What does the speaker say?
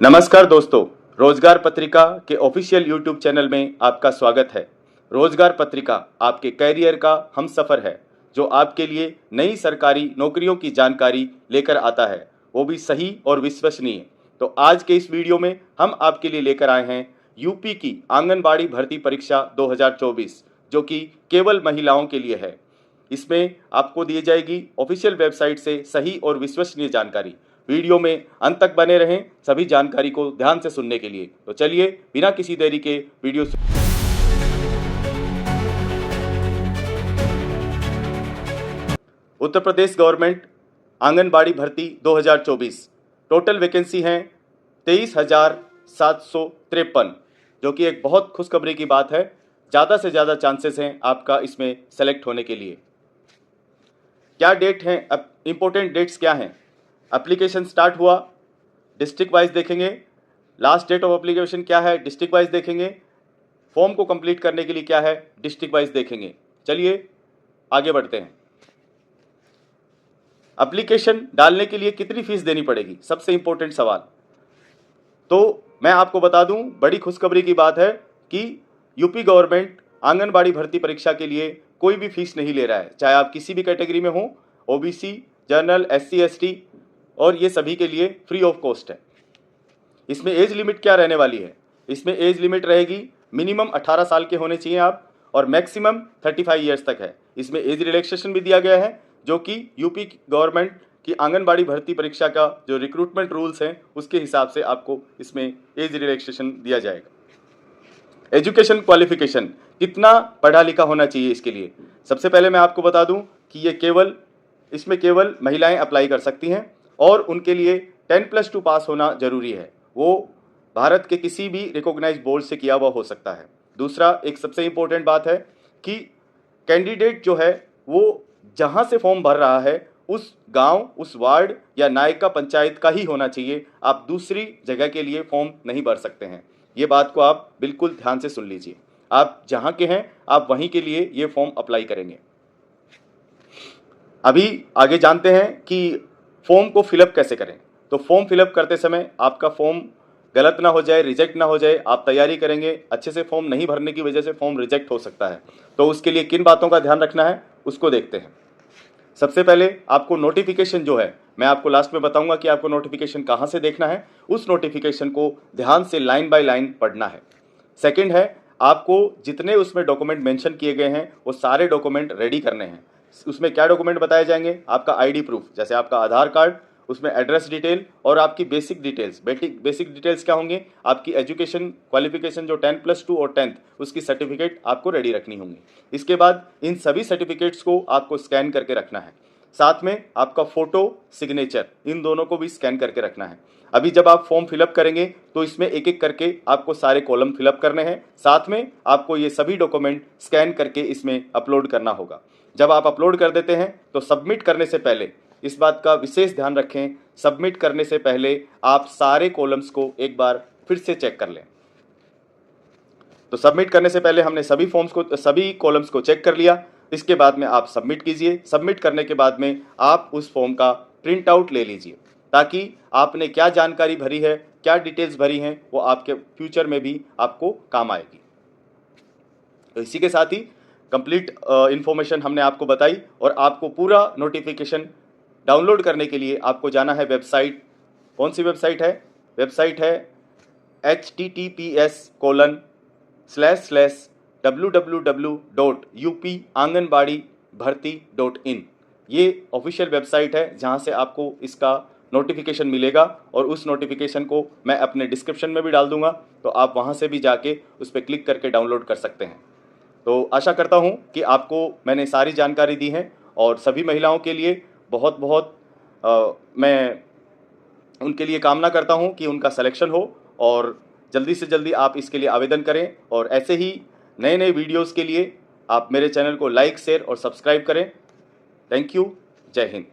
नमस्कार दोस्तों, रोजगार पत्रिका के ऑफिशियल यूट्यूब चैनल में आपका स्वागत है। रोजगार पत्रिका आपके कैरियर का हमसफर है, जो आपके लिए नई सरकारी नौकरियों की जानकारी लेकर आता है, वो भी सही और विश्वसनीय। तो आज के इस वीडियो में हम आपके लिए लेकर आए हैं यूपी की आंगनबाड़ी भर्ती परीक्षा 2024, जो कि केवल महिलाओं के लिए है। इसमें आपको दी जाएगी ऑफिशियल वेबसाइट से सही और विश्वसनीय जानकारी। वीडियो में अंत तक बने रहें सभी जानकारी को ध्यान से सुनने के लिए। तो चलिए बिना किसी देरी के वीडियो उत्तर प्रदेश गवर्नमेंट आंगनबाड़ी भर्ती 2024 टोटल वैकेंसी हैं 23,753, जो कि एक बहुत खुशखबरी की बात है। ज़्यादा से ज़्यादा चांसेस हैं आपका इसमें सेलेक्ट होने के लिए। क्या डेट हैं, अब इम्पोर्टेंट डेट्स क्या हैं? एप्लीकेशन स्टार्ट हुआ, डिस्ट्रिक्ट वाइज देखेंगे। लास्ट डेट ऑफ एप्लीकेशन क्या है, डिस्ट्रिक्ट वाइज देखेंगे। फॉर्म को कंप्लीट करने के लिए क्या है, डिस्ट्रिक्ट वाइज देखेंगे। चलिए आगे बढ़ते हैं। एप्लीकेशन डालने के लिए कितनी फीस देनी पड़ेगी, सबसे इंपॉर्टेंट सवाल। तो मैं आपको बता दूं, बड़ी खुशखबरी की बात है कि यूपी गवर्नमेंट आंगनबाड़ी भर्ती परीक्षा के लिए कोई भी फीस नहीं ले रहा है, चाहे आप किसी भी कैटेगरी में हो, ओबीसी, जनरल, एससी, एसटी, और ये सभी के लिए फ्री ऑफ कॉस्ट है। इसमें एज लिमिट क्या रहने वाली है? इसमें एज लिमिट रहेगी मिनिमम 18 साल के होने चाहिए आप, और मैक्सिमम 35 ईयर्स तक है। इसमें एज रिलैक्सेशन भी दिया गया है, जो कि यूपी गवर्नमेंट की आंगनबाड़ी भर्ती परीक्षा का जो रिक्रूटमेंट रूल्स हैं उसके हिसाब से आपको इसमें एज रिलैक्सेशन दिया जाएगा। एजुकेशन क्वालिफिकेशन, कितना पढ़ा लिखा होना चाहिए इसके लिए? सबसे पहले मैं आपको बता दूं कि इसमें केवल महिलाएं अप्लाई कर सकती हैं, और उनके लिए 10+2 पास होना जरूरी है। वो भारत के किसी भी रिकॉग्नाइज्ड बोर्ड से किया हुआ हो सकता है। दूसरा, एक सबसे इंपॉर्टेंट बात है कि कैंडिडेट जो है वो जहां से फॉर्म भर रहा है उस गांव, उस वार्ड या नायका पंचायत का ही होना चाहिए। आप दूसरी जगह के लिए फॉर्म नहीं भर सकते हैं। ये बात को आप बिल्कुल ध्यान से सुन लीजिए। आप जहां के हैं आप वहीं के लिए ये फॉर्म अप्लाई करेंगे। अभी आगे जानते हैं कि फॉर्म को फिलअप कैसे करें। तो फॉर्म फिलअप करते समय आपका फॉर्म गलत ना हो जाए, रिजेक्ट ना हो जाए, आप तैयारी करेंगे। अच्छे से फॉर्म नहीं भरने की वजह से फॉर्म रिजेक्ट हो सकता है। तो उसके लिए किन बातों का ध्यान रखना है उसको देखते हैं। सबसे पहले आपको नोटिफिकेशन जो है, मैं आपको लास्ट में बताऊंगा कि आपको नोटिफिकेशन कहाँ से देखना है। उस नोटिफिकेशन को ध्यान से लाइन बाय लाइन पढ़ना है। सेकेंड है, आपको जितने उसमें डॉक्यूमेंट मेंशन किए गए हैं वो सारे डॉक्यूमेंट रेडी करने हैं। उसमें क्या डॉक्यूमेंट बताए जाएंगे? आपका आईडी प्रूफ, जैसे आपका आधार कार्ड, उसमें एड्रेस डिटेल और आपकी बेसिक डिटेल्स। बेसिक डिटेल्स क्या होंगे? आपकी एजुकेशन क्वालिफिकेशन जो 10+2 और 10th, उसकी सर्टिफिकेट आपको रेडी रखनी होंगी। इसके बाद इन सभी सर्टिफिकेट्स को आपको स्कैन करके रखना है। साथ में आपका फोटो, सिग्नेचर, इन दोनों को भी स्कैन करके रखना है। अभी जब आप फॉर्म फिलअप करेंगे तो इसमें एक एक करके आपको सारे कॉलम फिलअप करने हैं। साथ में आपको ये सभी डॉक्यूमेंट स्कैन करके इसमें अपलोड करना होगा। जब आप अपलोड कर देते हैं तो सबमिट करने से पहले इस बात का विशेष ध्यान रखें, सबमिट करने से पहले आप सारे कॉलम्स को एक बार फिर से चेक कर लें। तो सबमिट करने से पहले हमने सभी कॉलम्स को चेक कर लिया। इसके बाद में आप सबमिट कीजिए। सबमिट करने के बाद में आप उस फॉर्म का प्रिंट आउट ले लीजिए, ताकि आपने क्या जानकारी भरी है, क्या डिटेल्स भरी हैं, वो आपके फ्यूचर में भी आपको काम आएगी। तो इसी के साथ ही कंप्लीट इन्फॉर्मेशन हमने आपको बताई, और आपको पूरा नोटिफिकेशन डाउनलोड करने के लिए आपको जाना है वेबसाइट। कौन सी वेबसाइट है? वेबसाइट है https://www.upanganbadibharti.in। ये ऑफिशियल वेबसाइट है जहां से आपको इसका नोटिफिकेशन मिलेगा, और उस नोटिफिकेशन को मैं अपने डिस्क्रिप्शन में भी डाल दूंगा, तो आप वहां से भी जाके उस पर क्लिक करके डाउनलोड कर सकते हैं। तो आशा करता हूं कि आपको मैंने सारी जानकारी दी है, और सभी महिलाओं के लिए बहुत बहुत मैं उनके लिए कामना करता हूं कि उनका सिलेक्शन हो, और जल्दी से जल्दी आप इसके लिए आवेदन करें। और ऐसे ही नए नए वीडियोस के लिए आप मेरे चैनल को लाइक, शेयर और सब्सक्राइब करें। Thank you. जय हिंद।